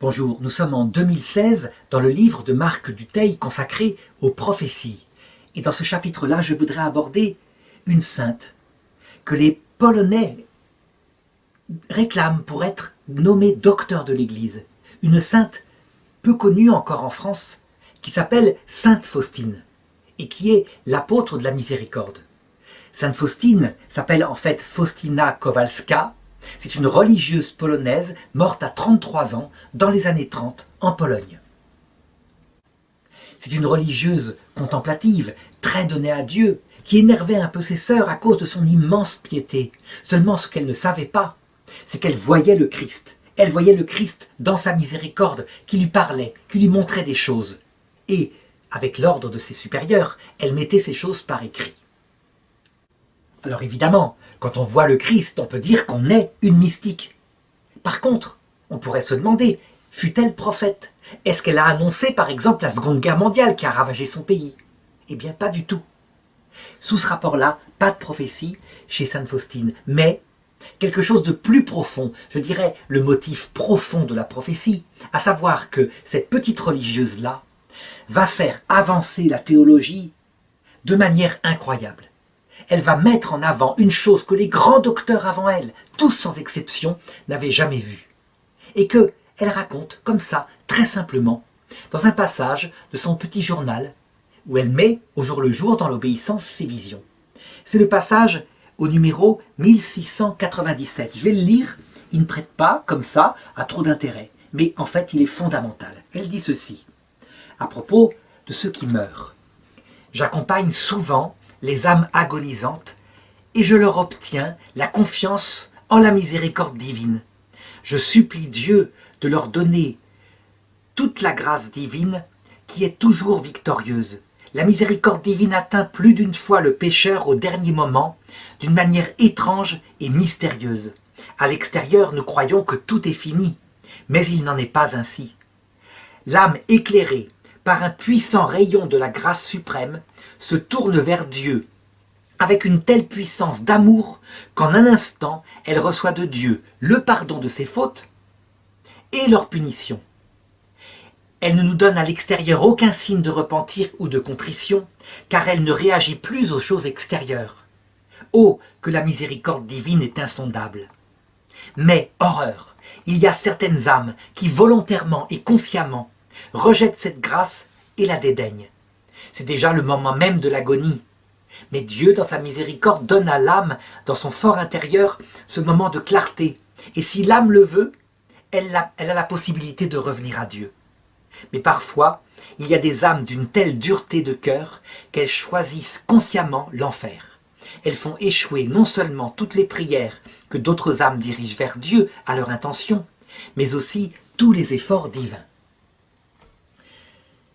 Bonjour, nous sommes en 2016 dans le livre de Marc Dutheil consacré aux prophéties. Et dans ce chapitre-là, je voudrais aborder une sainte que les Polonais réclament pour être nommée docteur de l'Église. Une sainte peu connue encore en France qui s'appelle Sainte Faustine et qui est l'apôtre de la miséricorde. Sainte Faustine s'appelle en fait Faustina Kowalska. C'est une religieuse polonaise morte à 33 ans dans les années 30 en Pologne. C'est une religieuse contemplative, très donnée à Dieu, qui énervait un peu ses sœurs à cause de son immense piété. Seulement ce qu'elle ne savait pas, c'est qu'elle voyait le Christ. Elle voyait le Christ dans sa miséricorde, qui lui parlait, qui lui montrait des choses. Et, avec l'ordre de ses supérieurs, elle mettait ces choses par écrit. Alors évidemment, quand on voit le Christ, on peut dire qu'on est une mystique. Par contre, on pourrait se demander, fut-elle prophète? Est-ce qu'elle a annoncé par exemple la Seconde Guerre mondiale qui a ravagé son pays? Eh bien pas du tout. Sous ce rapport-là, pas de prophétie chez Sainte Faustine, mais quelque chose de plus profond, je dirais le motif profond de la prophétie, à savoir que cette petite religieuse-là va faire avancer la théologie de manière incroyable. Elle va mettre en avant une chose que les grands docteurs avant elle, tous sans exception, n'avaient jamais vue. Et qu'elle raconte comme ça, très simplement, dans un passage de son petit journal, où elle met au jour le jour dans l'obéissance ses visions. C'est le passage au numéro 1697. Je vais le lire, il ne prête pas, comme ça, à trop d'intérêt. Mais en fait, il est fondamental. Elle dit ceci, à propos de ceux qui meurent. « J'accompagne souvent les âmes agonisantes, et je leur obtiens la confiance en la miséricorde divine. Je supplie Dieu de leur donner toute la grâce divine qui est toujours victorieuse. La miséricorde divine atteint plus d'une fois le pécheur au dernier moment, d'une manière étrange et mystérieuse. À l'extérieur, nous croyons que tout est fini, mais il n'en est pas ainsi. L'âme éclairée par un puissant rayon de la grâce suprême se tourne vers Dieu avec une telle puissance d'amour qu'en un instant, elle reçoit de Dieu le pardon de ses fautes et leur punition. Elle ne nous donne à l'extérieur aucun signe de repentir ou de contrition, car elle ne réagit plus aux choses extérieures. Oh, que la miséricorde divine est insondable! Mais, horreur, il y a certaines âmes qui volontairement et consciemment rejettent cette grâce et la dédaignent. C'est déjà le moment même de l'agonie. Mais Dieu, dans sa miséricorde, donne à l'âme, dans son fort intérieur, ce moment de clarté. Et si l'âme le veut, elle a la possibilité de revenir à Dieu. Mais parfois, il y a des âmes d'une telle dureté de cœur qu'elles choisissent consciemment l'enfer. Elles font échouer non seulement toutes les prières que d'autres âmes dirigent vers Dieu à leur intention, mais aussi tous les efforts divins.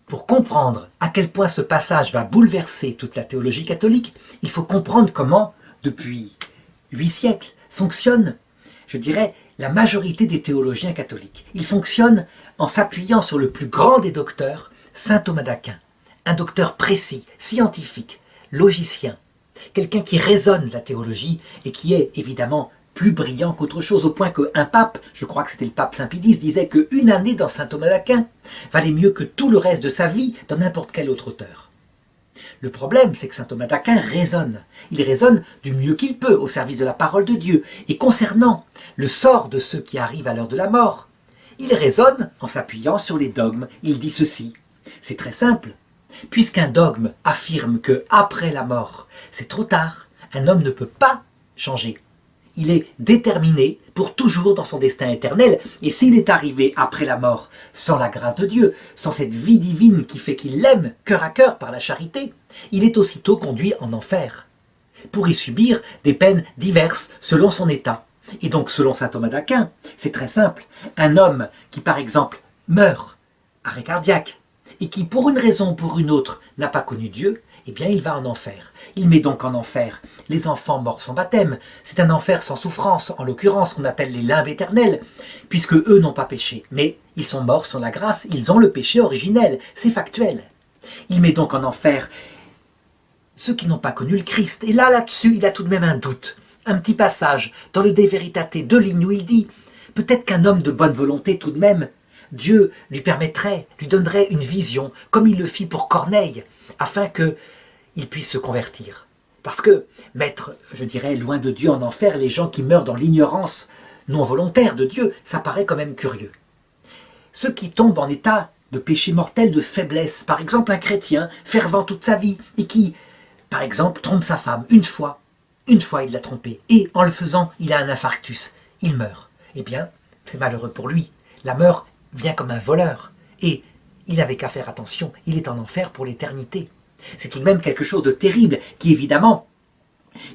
Pour comprendre à quel point ce passage va bouleverser toute la théologie catholique, il faut comprendre comment, depuis 8 siècles, fonctionne, je dirais, la majorité des théologiens catholiques. Ils fonctionnent en s'appuyant sur le plus grand des docteurs, saint Thomas d'Aquin. Un docteur précis, scientifique, logicien, quelqu'un qui raisonne la théologie et qui est évidemment plus brillant qu'autre chose, au point qu'un pape, je crois que c'était le pape Saint Pie X, disait qu'une année dans saint Thomas d'Aquin valait mieux que tout le reste de sa vie dans n'importe quel autre auteur. Le problème, c'est que saint Thomas d'Aquin raisonne. Il raisonne du mieux qu'il peut au service de la parole de Dieu. Et concernant le sort de ceux qui arrivent à l'heure de la mort, il raisonne en s'appuyant sur les dogmes. Il dit ceci, c'est très simple. Puisqu'un dogme affirme que après la mort, c'est trop tard, un homme ne peut pas changer. Il est déterminé pour toujours dans son destin éternel. Et s'il est arrivé après la mort, sans la grâce de Dieu, sans cette vie divine qui fait qu'il l'aime cœur à cœur par la charité, il est aussitôt conduit en enfer, pour y subir des peines diverses selon son état. Et donc, selon saint Thomas d'Aquin, c'est très simple. Un homme qui, par exemple, meurt, arrêt cardiaque, et qui, pour une raison ou pour une autre, n'a pas connu Dieu, eh bien, il va en enfer. Il met donc en enfer les enfants morts sans baptême. C'est un enfer sans souffrance, en l'occurrence, qu'on appelle les limbes éternelles, puisque eux n'ont pas péché. Mais ils sont morts sans la grâce, ils ont le péché originel, c'est factuel. Il met donc en enfer ceux qui n'ont pas connu le Christ. Et là-dessus, il a tout de même un doute. Un petit passage dans le De Veritate, 2 lignes, où il dit « Peut-être qu'un homme de bonne volonté, tout de même, Dieu lui permettrait, lui donnerait une vision, comme il le fit pour Corneille, afin qu'il puisse se convertir. Parce que mettre, je dirais, loin de Dieu en enfer les gens qui meurent dans l'ignorance non volontaire de Dieu, ça paraît quand même curieux. Ceux qui tombent en état de péché mortel, de faiblesse, par exemple un chrétien fervent toute sa vie et qui, par exemple, trompe sa femme une fois il l'a trompée, et en le faisant, il a un infarctus, il meurt. Eh bien, c'est malheureux pour lui. La mort vient comme un voleur, et il n'avait qu'à faire attention, il est en enfer pour l'éternité. C'est tout de même quelque chose de terrible qui, évidemment,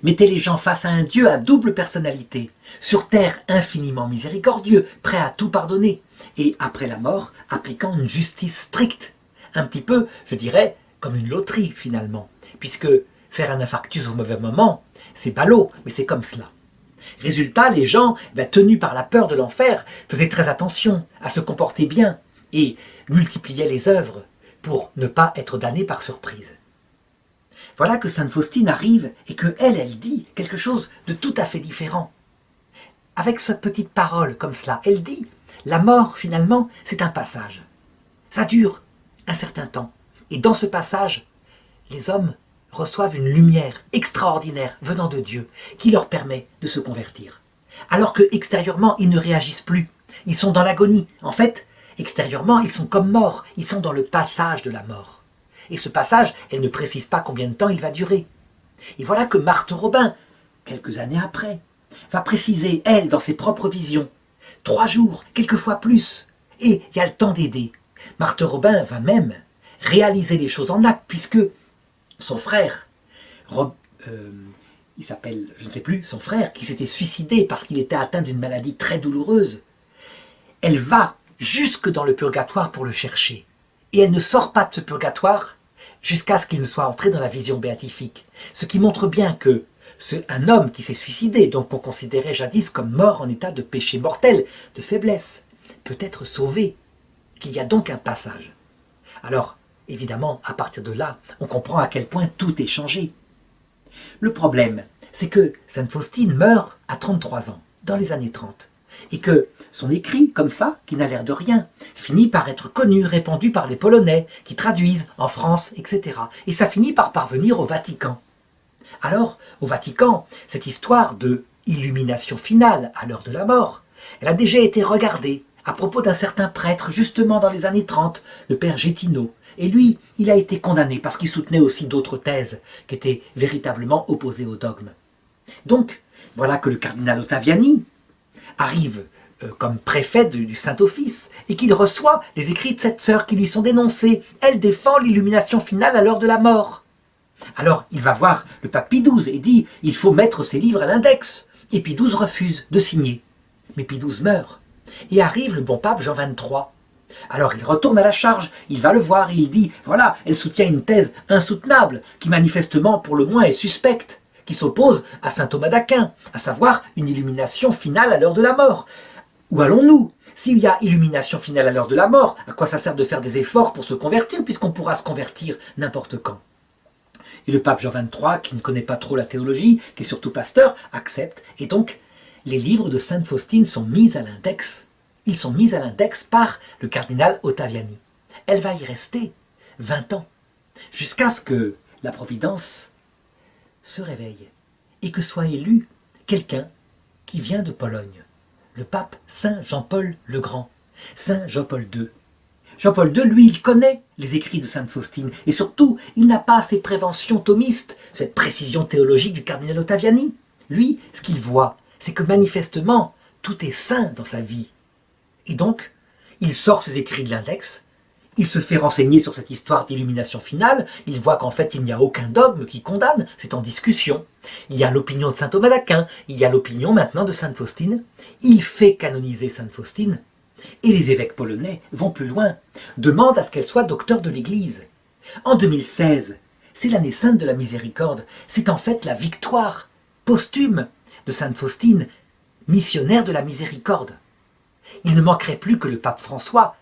mettait les gens face à un Dieu à double personnalité, sur terre infiniment miséricordieux, prêt à tout pardonner, et après la mort, appliquant une justice stricte. Un petit peu, je dirais, comme une loterie finalement, puisque faire un infarctus au mauvais moment, c'est ballot, mais c'est comme cela. Résultat, les gens, tenus par la peur de l'enfer, faisaient très attention à se comporter bien et multipliaient les œuvres pour ne pas être damnés par surprise. Voilà que Sainte Faustine arrive et que elle dit quelque chose de tout à fait différent. Avec cette petite parole comme cela, elle dit « La mort, finalement, c'est un passage. Ça dure un certain temps. Et dans ce passage, les hommes reçoivent une lumière extraordinaire venant de Dieu qui leur permet de se convertir. Alors que extérieurement, ils ne réagissent plus. Ils sont dans l'agonie. En fait, extérieurement, ils sont comme morts. Ils sont dans le passage de la mort. Et ce passage, elle ne précise pas combien de temps il va durer. Et voilà que Marthe Robin, quelques années après, va préciser, elle, dans ses propres visions, 3 jours, quelquefois plus. Et il y a le temps d'aider. Marthe Robin va même réaliser les choses en acte, puisque son frère, il s'appelle, je ne sais plus, son frère, qui s'était suicidé parce qu'il était atteint d'une maladie très douloureuse, elle va jusque dans le purgatoire pour le chercher. Et elle ne sort pas de ce purgatoire jusqu'à ce qu'il ne soit entré dans la vision béatifique. Ce qui montre bien que un homme qui s'est suicidé, donc qu'on considérait jadis comme mort en état de péché mortel, de faiblesse, peut être sauvé, qu'il y a donc un passage. Alors, évidemment, à partir de là, on comprend à quel point tout est changé. Le problème, c'est que Sainte Faustine meurt à 33 ans, dans les années 30, et que son écrit, comme ça, qui n'a l'air de rien, finit par être connu, répandu par les Polonais, qui traduisent en France, etc. Et ça finit par parvenir au Vatican. Alors, au Vatican, cette histoire de illumination finale à l'heure de la mort, elle a déjà été regardée à propos d'un certain prêtre, justement dans les années 30, le père Gétineau. Et lui, il a été condamné parce qu'il soutenait aussi d'autres thèses qui étaient véritablement opposées au dogme. Donc, voilà que le cardinal Ottaviani arrive comme préfet du Saint-Office et qu'il reçoit les écrits de cette sœur qui lui sont dénoncés. Elle défend l'illumination finale à l'heure de la mort. Alors, il va voir le pape Pie XII et dit « Il faut mettre ces livres à l'index ». Et Pie XII refuse de signer. Mais Pie XII meurt. Et arrive le bon pape Jean XXIII. Alors il retourne à la charge, il va le voir et il dit « Voilà, elle soutient une thèse insoutenable, qui manifestement pour le moins est suspecte, qui s'oppose à saint Thomas d'Aquin, à savoir une illumination finale à l'heure de la mort. Où allons-nous? S'il y a illumination finale à l'heure de la mort, à quoi ça sert de faire des efforts pour se convertir, puisqu'on pourra se convertir n'importe quand ?» Et le pape Jean XXIII, qui ne connaît pas trop la théologie, qui est surtout pasteur, accepte. Et donc, les livres de Sainte Faustine sont mis à l'index. Ils sont mis à l'index par le cardinal Ottaviani. Elle va y rester 20 ans, jusqu'à ce que la Providence se réveille et que soit élu quelqu'un qui vient de Pologne, le pape Saint Jean-Paul le Grand, Saint Jean-Paul II. Jean-Paul II, lui, il connaît les écrits de Sainte Faustine, et surtout, il n'a pas ces préventions thomistes, cette précision théologique du cardinal Ottaviani. Lui, ce qu'il voit, c'est que manifestement, tout est saint dans sa vie. Et donc, il sort ses écrits de l'index, il se fait renseigner sur cette histoire d'illumination finale, il voit qu'en fait, il n'y a aucun dogme qui condamne, c'est en discussion. Il y a l'opinion de saint Thomas d'Aquin, il y a l'opinion maintenant de Sainte Faustine. Il fait canoniser Sainte Faustine, et les évêques polonais vont plus loin, demandent à ce qu'elle soit docteur de l'Église. En 2016, c'est l'année sainte de la miséricorde, c'est en fait la victoire posthume de Sainte Faustine, missionnaire de la miséricorde. Il ne manquerait plus que le pape François,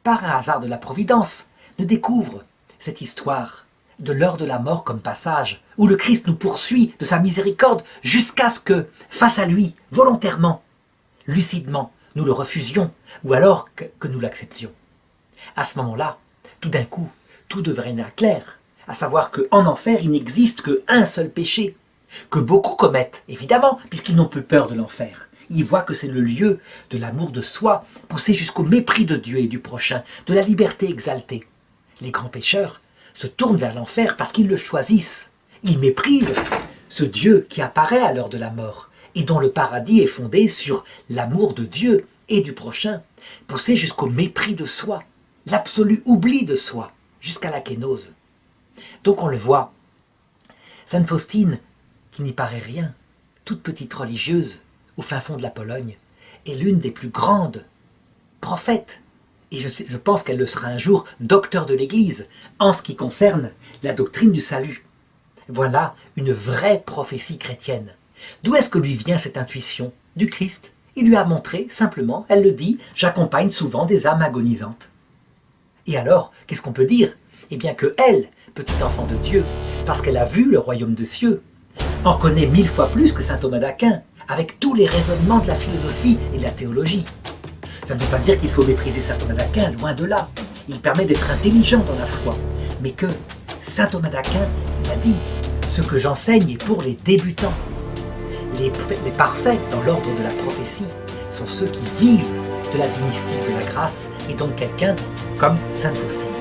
par un hasard de la Providence, ne découvre cette histoire de l'heure de la mort comme passage, où le Christ nous poursuit de sa miséricorde jusqu'à ce que, face à lui, volontairement, lucidement, nous le refusions, ou alors que nous l'acceptions. À ce moment-là, tout d'un coup, tout deviendra clair, à savoir qu'en enfer, il n'existe qu'un seul péché, que beaucoup commettent, évidemment, puisqu'ils n'ont plus peur de l'enfer. Ils voient que c'est le lieu de l'amour de soi, poussé jusqu'au mépris de Dieu et du prochain, de la liberté exaltée. Les grands pécheurs se tournent vers l'enfer parce qu'ils le choisissent. Ils méprisent ce Dieu qui apparaît à l'heure de la mort et dont le paradis est fondé sur l'amour de Dieu et du prochain, poussé jusqu'au mépris de soi, l'absolu oubli de soi, jusqu'à la kénose. Donc on le voit, Sainte Faustine, qui n'y paraît rien, toute petite religieuse, au fin fond de la Pologne, est l'une des plus grandes prophètes. Et je pense qu'elle le sera un jour docteur de l'Église, en ce qui concerne la doctrine du salut. Voilà une vraie prophétie chrétienne. D'où est-ce que lui vient cette intuition? Du Christ. Il lui a montré, simplement, elle le dit, j'accompagne souvent des âmes agonisantes. Et alors, qu'est-ce qu'on peut dire? Eh bien que elle, petit enfant de Dieu, parce qu'elle a vu le royaume des cieux, en connaît 1000 fois plus que saint Thomas d'Aquin, avec tous les raisonnements de la philosophie et de la théologie. Ça ne veut pas dire qu'il faut mépriser saint Thomas d'Aquin, loin de là. Il permet d'être intelligent dans la foi, mais que saint Thomas d'Aquin l'a dit, ce que j'enseigne est pour les débutants. Les parfaits dans l'ordre de la prophétie sont ceux qui vivent de la vie mystique de la grâce et donc quelqu'un comme sainte Faustine.